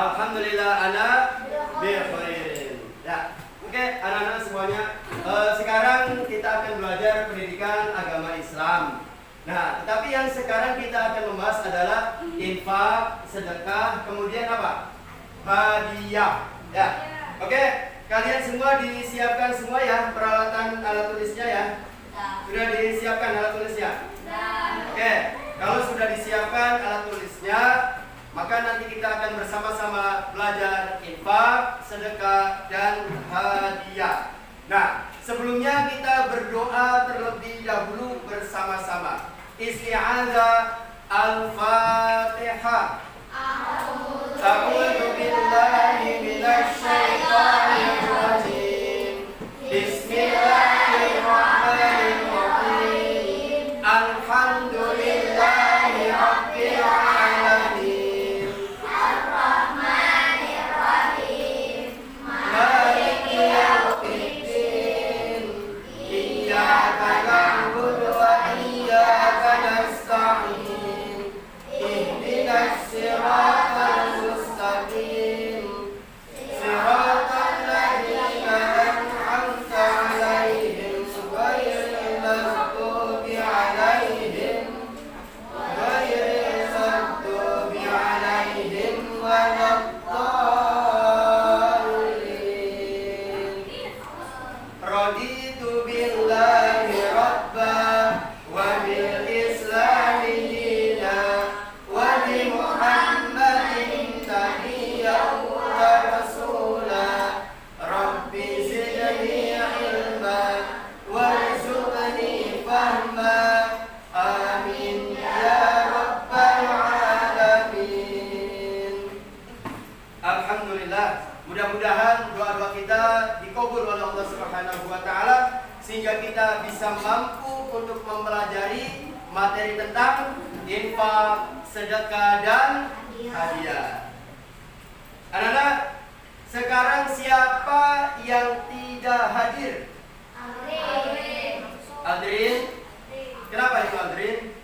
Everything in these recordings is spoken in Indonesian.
Alhamdulillah ana bikhairin. Ya, oke anak-anak semuanya. Sekarang kita akan belajar pendidikan agama Islam. Nah, tetapi yang sekarang kita akan membahas adalah infak, sedekah, kemudian apa? Hadiah. Ya, oke. Kalian semua disiapkan semua ya peralatan alat tulisnya ya. Sudah disiapkan alat tulisnya? Oke. Kalau sudah disiapkan alat tulisnya, maka nanti kita akan bersama-sama belajar infak, sedekah, dan hadiah. Nah, sebelumnya kita berdoa terlebih dahulu bersama-sama. Isti'adzah Al-Fatihah. A'udzu billahi minasy syaithanir rajim. Bismillahirrahmanirrahim. Alhamdulillahi rabbil alamin. Ar-Rahmanir Rahim. Maliki yaumiddin. Iyyaka na'budu wa iyyaka nasta'in. Ihdinas siratal mustaqim. Siratal ladzina an'amta 'alaihim ghairil maghdubi 'alaihim waladdallin. Raditu billahi rabba wa bil islami dina wa bi Muhammadin nabiyyan wa rasula. Rabbi zidni ilman warzuqni fahma. Amin ya rabbal alamin. Alhamdulillah, mudah-mudahan doa-doa kita dikabul oleh Allah Subhanahu wa taala sehingga kita bisa mampu untuk mempelajari materi tentang infak, sedekah, dan hadiah. Anak-anak, sekarang siapa yang tidak hadir? Aldrin. Kenapa itu Aldrin?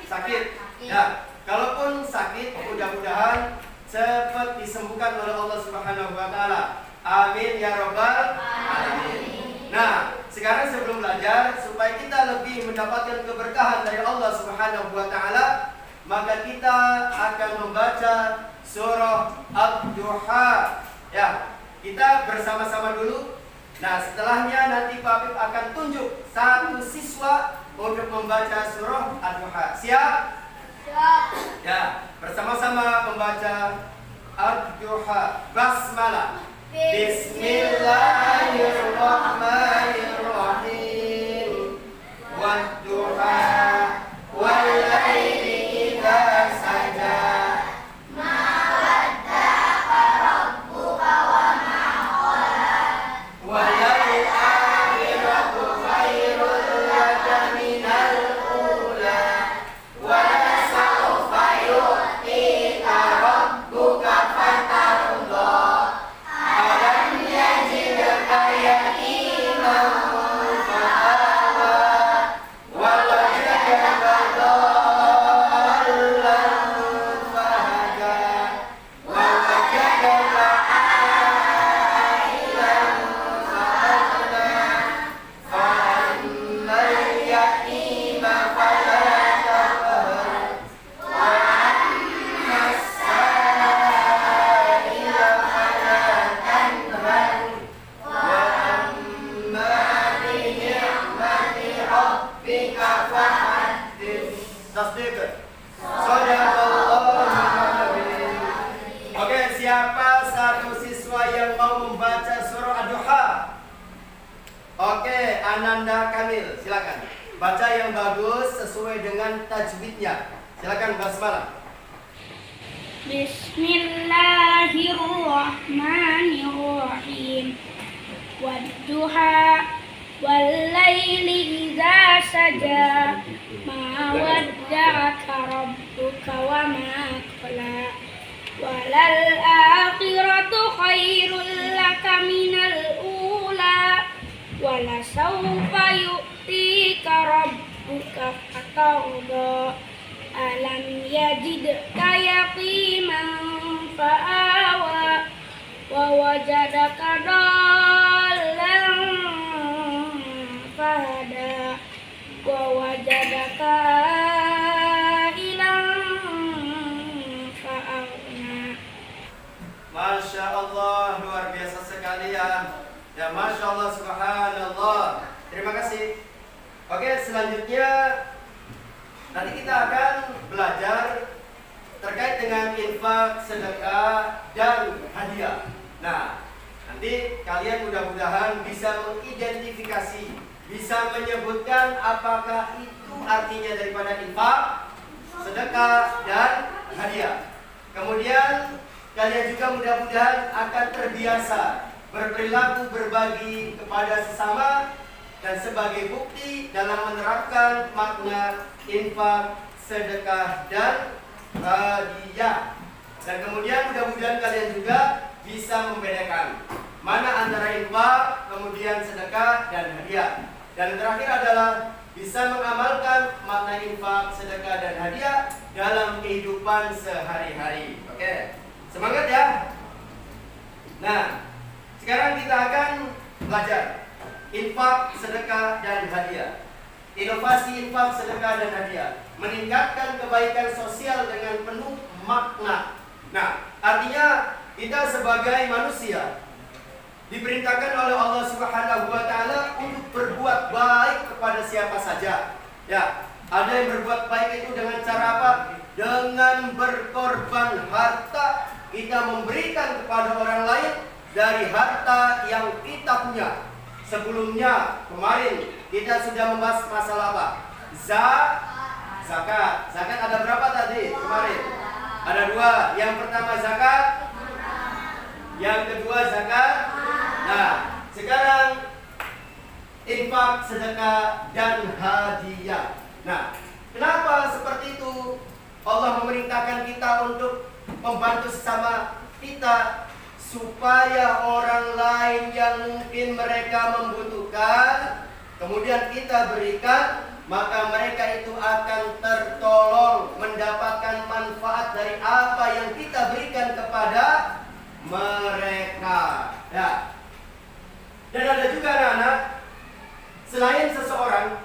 Sakit. Ya, kalaupun sakit, mudah-mudahan cepat disembuhkan oleh Allah Subhanahu wa taala. Amin ya rabbal alamin. Nah, sekarang sebelum belajar supaya kita lebih mendapatkan keberkahan dari Allah Subhanahu wa taala, maka kita akan membaca surah Ad-Duha. Ya, kita bersama-sama dulu. Nah, setelahnya nanti Pak Habib akan tunjuk satu siswa untuk membaca surah Ad-Duha. Siap? Ya, bersama-sama membaca Ad-Duha. Basmalah. Bismillahirrahmanirrahim. Wad-duha wal-laili idza saja. Oke, siapa satu siswa yang mau membaca surah Ad-Duha? Oke, Ananda Kamil, silakan. Baca yang bagus sesuai dengan tajwidnya. Silakan basmalah. Bismillahirrahmanirrahim. Wad-duha wal-laili idza saja. Ma wadda'aka rabbuka wa ma qala. Walal akhiratu khairul laka minal ula. Wala sawfa yu'tika rabbuka fatarda. Alam yajidka yaqiman فآوى ووجدك ضالا فهدى ووجدك عائلا فأغنى. Masya Allah, luar biasa sekali ya. Ya, Masya Allah, Subhanallah. Terima kasih. Oke, selanjutnya nanti kita akan belajar terkait dengan infak, sedekah, dan hadiah. Nah, nanti kalian mudah-mudahan bisa mengidentifikasi, bisa menyebutkan apakah itu artinya daripada infak, sedekah, dan hadiah. Kemudian kalian juga mudah-mudahan akan terbiasa berperilaku berbagi kepada sesama dan sebagai bukti dalam menerapkan makna infak, sedekah, dan hadiah. Dan kemudian mudah-mudahan kalian juga bisa membedakan mana antara infak, kemudian sedekah, dan hadiah. Dan terakhir adalah bisa mengamalkan makna infak, sedekah, dan hadiah dalam kehidupan sehari-hari. Oke, semangat ya. Nah, sekarang kita akan belajar infak, sedekah, dan hadiah. Inovasi infak, sedekah, dan hadiah meningkatkan kebaikan sosial dengan penuh makna. Nah, artinya kita sebagai manusia diperintahkan oleh Allah Subhanahu wa taala untuk berbuat baik kepada siapa saja. Ya, ada yang berbuat baik itu dengan cara apa? Dengan berkorban harta, kita memberikan kepada orang lain dari harta yang kita punya. Sebelumnya kemarin kita sudah membahas masalah apa? Zakat. Zakat ada berapa tadi kemarin? Ada 2. Yang pertama zakat, yang kedua zakat. Nah, sekarang infak, sedekah, dan hadiah. Nah, kenapa seperti itu? Allah memerintahkan kita untuk membantu sesama kita supaya orang lain yang mungkin mereka membutuhkan, kemudian kita berikan, maka mereka itu akan tertolong, mendapatkan manfaat dari apa yang kita berikan kepada mereka. Ya. Dan ada juga anak-anak, selain seseorang,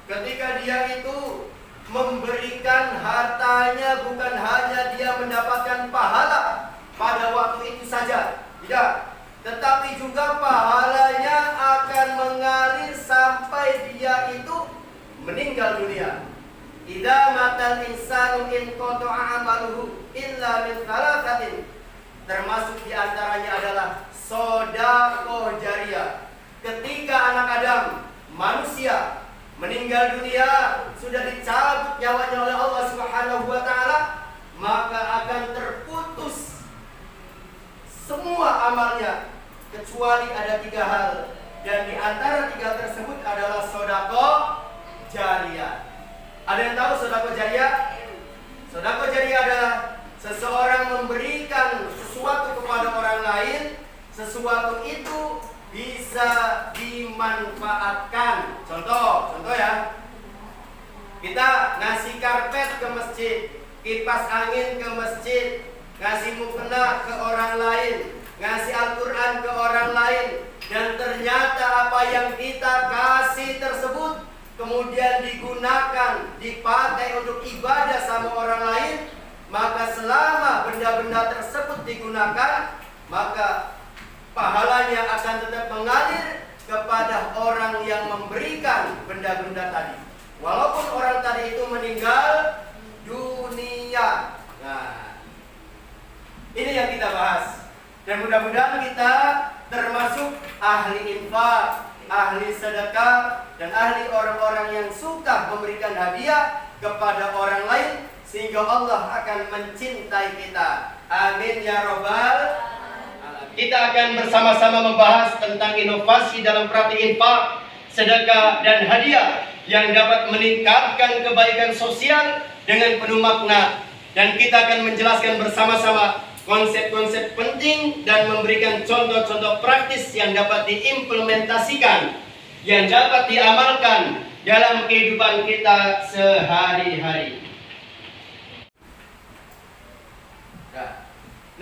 ketika dia itu memberikan hartanya, bukan hanya dia mendapatkan pahala pada waktu itu saja, tidak, tetapi juga pahalanya akan mengalir sampai dia itu meninggal dunia. Idza matal insanu in qata'a amaluhu illa min thalathatin. Termasuk diantaranya adalah sedekah jariyah. Ketika anak Adam, manusia, meninggal dunia, sudah dicabut nyawanya oleh Allah Subhanahu wa taala, maka akan terputus semua amalnya kecuali ada 3 hal, dan di antara 3 tersebut adalah sedekah jariyah. Ada yang tahu sedekah jariyah? Sedekah jariyah adalah seseorang memberikan sesuatu kepada orang lain, sesuatu itu bisa dimanfaatkan. Contoh ya, kita ngasih karpet ke masjid, kipas angin ke masjid, ngasih mukena ke orang lain, ngasih Al-Quran ke orang lain, dan ternyata apa yang kita kasih tersebut kemudian digunakan, dipakai untuk ibadah sama orang lain, maka selama benda-benda tersebut digunakan, maka pahalanya akan tetap mengalir kepada orang yang memberikan benda-benda tadi, walaupun orang tadi itu meninggal dunia. Nah, ini yang kita bahas, dan mudah-mudahan kita termasuk ahli infak, ahli sedekah, dan ahli orang-orang yang suka memberikan hadiah kepada orang lain, sehingga Allah akan mencintai kita. Amin ya robbal alamin. Kita akan bersama-sama membahas tentang inovasi dalam praktik infak, sedekah, dan hadiah yang dapat meningkatkan kebaikan sosial dengan penuh makna. Dan kita akan menjelaskan bersama-sama konsep-konsep penting dan memberikan contoh-contoh praktis yang dapat diimplementasikan, yang dapat diamalkan dalam kehidupan kita sehari-hari.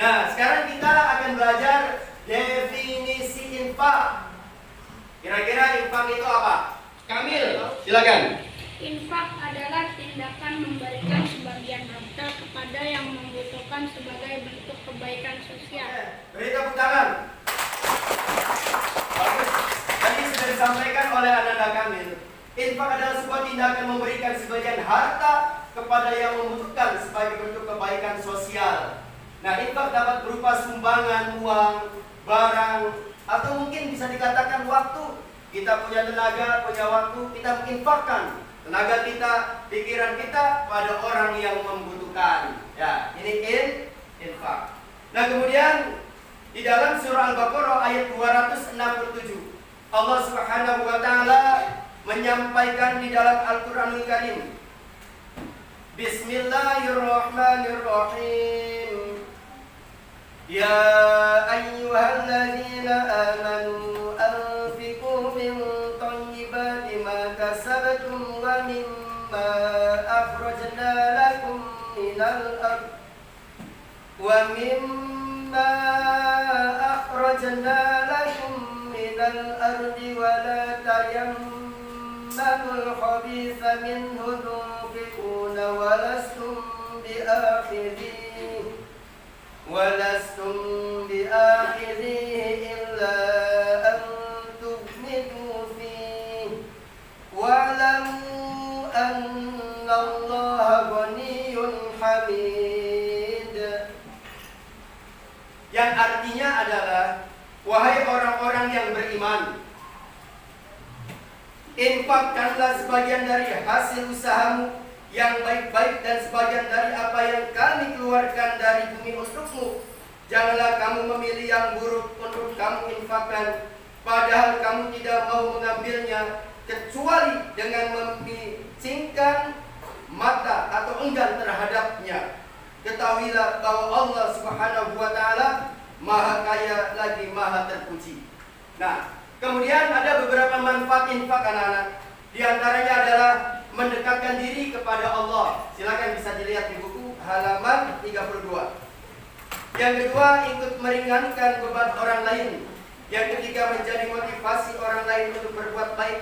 Nah, sekarang kita akan belajar definisi infak. Kira-kira infak itu apa? Kamil, silakan. Infak adalah tindakan memberikan sebagian harta kepada yang membutuhkan sebagai bentuk kebaikan sosial. Beri tepuk tangan. Bagus. Tadi sudah disampaikan oleh Ananda Kamil. Infak adalah sebuah tindakan memberikan sebagian harta kepada yang membutuhkan sebagai bentuk kebaikan sosial. Nah, infak dapat berupa sumbangan uang, barang, atau mungkin bisa dikatakan waktu. Kita punya tenaga, punya waktu, kita menginfakkan tenaga kita, pikiran kita pada orang yang membutuhkan. Ya, ini infak. Nah, kemudian di dalam surah Al-Baqarah ayat 267, Allah Subhanahu wa taala menyampaikan di dalam Al-Qur'anul Karim. Bismillahirrahmanirrahim. Ya ayyuhalladzina amanu anfiqu min thayyibati ma kasabtum wa mimma akhrajna lakum minal ardh wa la tayammamul khabitha minhu tunfiquna ولستم بآخذيه إلا أن تغمضوا فيه واعلموا أن الله غني حميد. Yang artinya adalah, wahai orang-orang yang beriman, infakkanlah sebagian dari hasil usahamu yang baik-baik dan sebagian dari apa yang kami keluarkan dari bumi untukmu. Janganlah kamu memilih yang buruk untuk kamu infakkan, padahal kamu tidak mau mengambilnya kecuali dengan membicingkan mata atau enggan terhadapnya. Ketahuilah bahwa Allah Subhanahu wa taala Maha Kaya lagi Maha Terpuji. Nah, kemudian ada beberapa manfaat infak anak-anak. Di antaranya adalah mendekatkan diri kepada Allah. Silakan bisa dilihat di buku halaman 32. Yang kedua, ikut meringankan beban orang lain. Yang ketiga, menjadi motivasi orang lain untuk berbuat baik.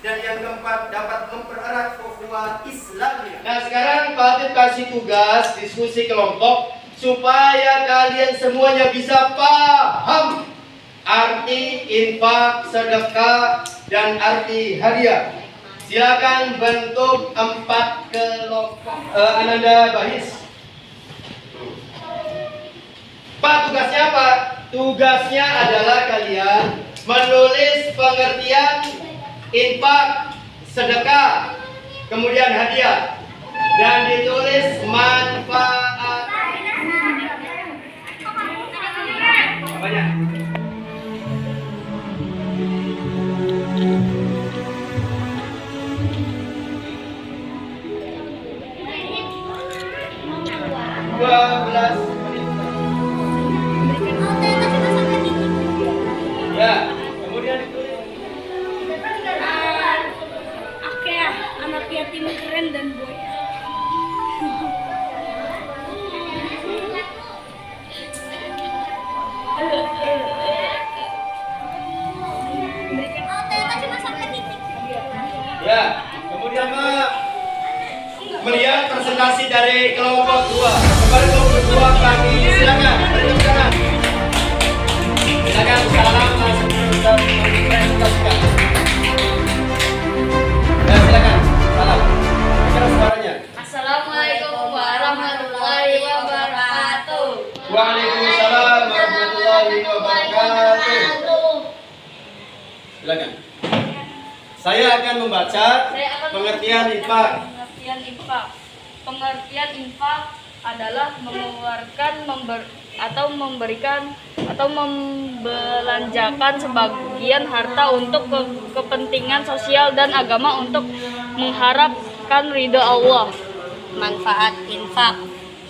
Dan yang keempat, dapat mempererat ukhuwah Islamiyah. Nah, sekarang Pak Hatip kasih tugas diskusi kelompok supaya kalian semuanya bisa paham arti infak, sedekah, dan arti hadiah. Silakan bentuk 4 kelompok. Ananda Bahis. Pak, tugasnya apa? Tugasnya adalah kalian menulis pengertian infak, sedekah, kemudian hadiah, dan ditulis manfaat. Banyak. Ya, kemudian ditulis. Akeh, anak yatim keren dan boy. Ya, kemudian melihat presentasi dari kelompok 2. Kepada kelompok 2 kami silakan berjalan. Silakan salam langsung presentasikan. Ya, silakan salam. Keras suaranya. Assalamualaikum warahmatullahi wabarakatuh. Waalaikumsalam warahmatullahi wabarakatuh. Silakan. Saya akan membaca pengertian infak. Pengertian infak adalah mengeluarkan, memberikan atau membelanjakan sebagian harta untuk kepentingan sosial dan agama untuk mengharapkan ridha Allah. Manfaat infak: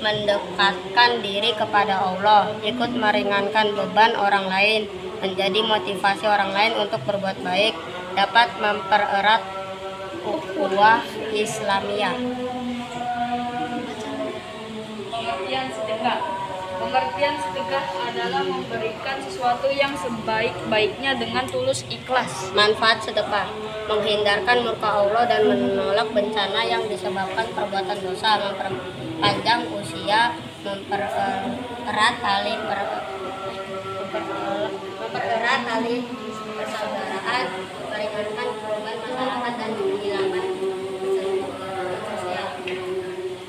mendekatkan diri kepada Allah, ikut meringankan beban orang lain, menjadi motivasi orang lain untuk berbuat baik, dapat mempererat ukhuwah Islamiyah. Pengertian sedekah. Pengertian sedekah adalah memberikan sesuatu yang sebaik-baiknya dengan tulus ikhlas. Manfaat sedekah menghindarkan murka Allah dan menolak bencana yang disebabkan perbuatan dosa, memperpanjang usia, mempererat tali persaudaraan, meringankan beban masyarakat dan menghilangkan kesenjangan sosial.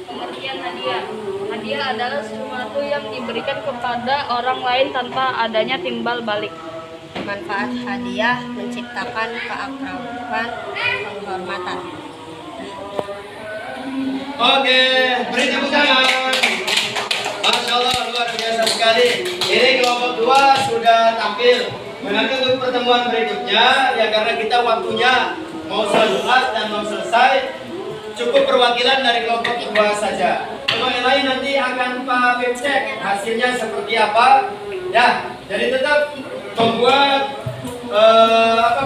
Pengertian hadiah. Hadiah adalah sesuatu yang diberikan kepada orang lain tanpa adanya timbal balik. Manfaat hadiah menciptakan keakraban, penghormatan. Oke, beri tepuk tangan. Masya Allah, luar biasa sekali. Ini kelompok 2 sudah tampil. Nanti untuk pertemuan berikutnya, ya karena kita waktunya mau sholat dan mau selesai, cukup perwakilan dari kelompok 2 saja. Kelompok yang lain nanti akan Pak Pip cek hasilnya seperti apa. Ya, jadi tetap membuat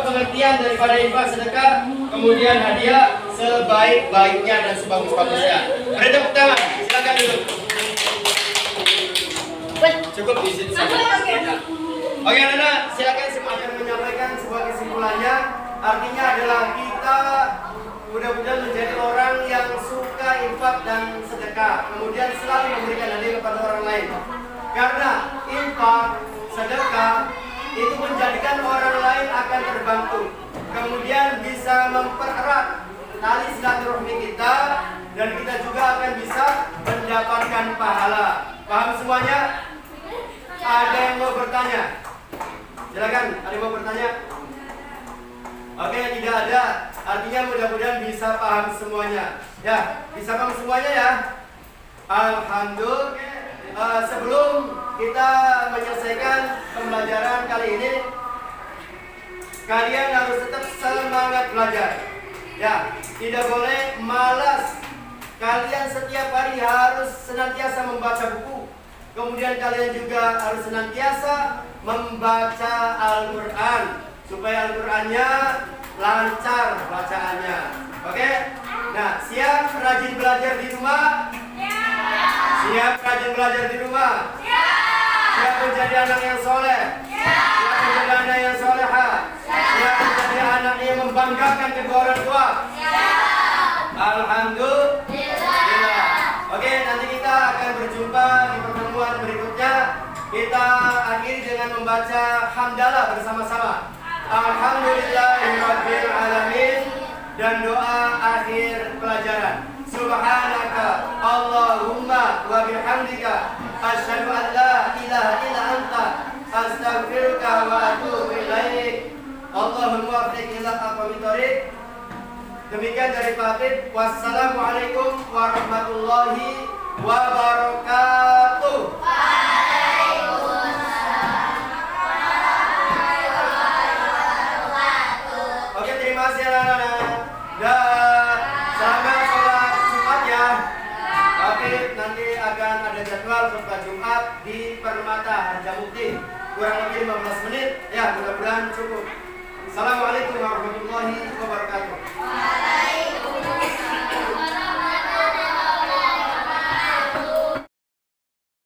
pengertian daripada infak sedekah, kemudian hadiah sebaik-baiknya dan sebagus-bagusnya. Beri tepuk tangan, silakan duduk. Cukup di situ saja. Oke, Nana, silakan semuanya menyampaikan sebuah kesimpulannya. Artinya adalah kita mudah-mudahan menjadi orang yang suka infak dan sedekah, kemudian selalu memberikan hadiah kepada orang lain. Karena infak, sedekah itu menjadikan orang lain akan terbantu, kemudian bisa mempererat tali silaturahmi kita, dan kita juga akan bisa mendapatkan pahala. Paham semuanya? Ada yang mau bertanya? Silakan, ada yang mau bertanya? Oke, tidak ada. Artinya mudah-mudahan bisa paham semuanya. Ya, bisa paham semuanya ya? Alhamdulillah. Sebelum kita menyelesaikan pembelajaran kali ini, kalian harus tetap semangat belajar. Ya, tidak boleh malas. Kalian setiap hari harus senantiasa membaca buku. Kemudian kalian juga harus senantiasa membaca Al-Quran, supaya Al-Qurannya lancar bacaannya. Oke? Nah, siap rajin belajar di rumah? Siap rajin belajar di rumah? Siap menjadi anak yang soleh? Siap menjadi anak yang soleha? Siap menjadi anak yang membanggakan kedua orang tua? Alhamdulillah. Oke, nanti kita akan berjumpa di pertemuan berikutnya. Kita akhiri dengan membaca hamdalah bersama-sama. Alhamdulillahirabbil alamin, dan doa akhir pelajaran. Subhanaka Allahumma wa bihamdika asyhadu an la ilaha illa anta astaghfiruka wa atubu ilaik. Allahumma waffiq ila aqwamit thoriq. Demikian dari Pak Pip. Wassalamualaikum warahmatullahi wabarakatuh. Oke, terima kasih anak-anak. Dan selamat sholat Jumat ya. Pak Pip nanti akan ada jadwal khutbah Jumat di Permata Harjamukti, kurang lebih 15 menit. Ya, mudah-mudahan cukup. Assalamualaikum warahmatullahi